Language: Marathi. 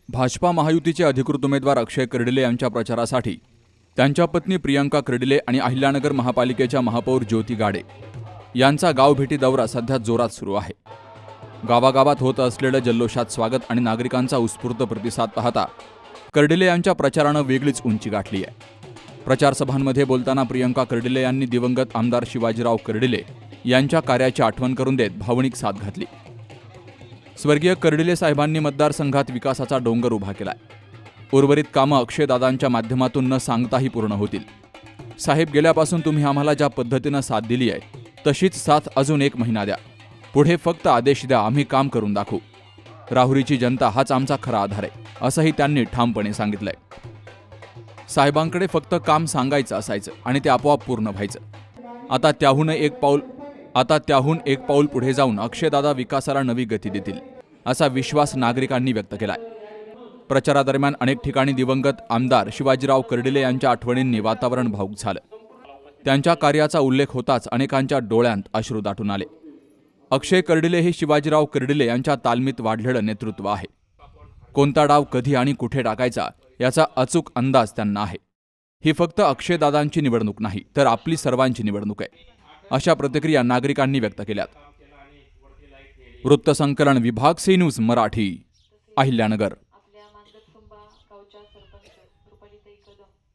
भाजपा महायुतीचे अधिकृत उमेदवार अक्षय कर्डिले यांच्या प्रचारासाठी त्यांच्या पत्नी प्रियंका कर्डिले आणि अहिल्यानगर महापालिकेच्या महापौर ज्योती गाडे यांचा गावभेटी दौरा सध्या जोरात सुरू आहे। गावागावात होत असलेलं जल्लोषात स्वागत आणि नागरिकांचा उत्स्फूर्त प्रतिसाद पाहता कर्डिले यांच्या प्रचारानं वेगळीच उंची गाठली आहे। प्रचार सभांमध्ये बोलताना प्रियंका कर्डिले यांनी दिवंगत आमदार शिवाजीराव कर्डिले यांच्या कार्याची आठवण करून देत भावनिक साद घातली। स्वर्गीय कर्डिले साहेबांनी मतदारसंघात विकासाचा डोंगर उभा केलाय। उर्वरित कामं अक्षयदादांच्या माध्यमातून न सांगताही पूर्ण होतील। साहेब, गेल्यापासून तुम्ही आम्हाला ज्या पद्धतीनं साथ दिली आहे तशीच साथ अजून 1 महिना द्या। पुढे फक्त आदेश द्या, आम्ही काम करून दाखवू। राहुरीची जनता हाच आमचा खरा आधार आहे, असंही त्यांनी ठामपणे सांगितलंय। साहेबांकडे फक्त काम सांगायचं असायचं आणि ते आपोआप पूर्ण व्हायचं। आता त्याहून एक पाऊल पुढे जाऊन अक्षयदादा विकासाला नवी गती देतील, असा विश्वास नागरिकांनी व्यक्त केलाय। प्रचारादरम्यान अनेक ठिकाणी दिवंगत आमदार शिवाजीराव कर्डिले यांच्या आठवणींनी वातावरण भावूक झालं। त्यांच्या कार्याचा उल्लेख होताच अनेकांच्या डोळ्यांत अश्रू दाटून आले। अक्षय कर्डिले हे शिवाजीराव कर्डिले यांच्या तालमीत वाढलेलं नेतृत्व आहे। कोणता डाव कधी आणि कुठे टाकायचा याचा अचूक अंदाज त्यांना आहे। ही फक्त अक्षयदादांची निवडणूक नाही, तर आपली सर्वांची निवडणूक आहे, अशा प्रतिक्रिया नागरिकांनी व्यक्त केल्यात। वृत्तसंकलन विभाग, सी न्यूज मराठी, अहिल्यानगर।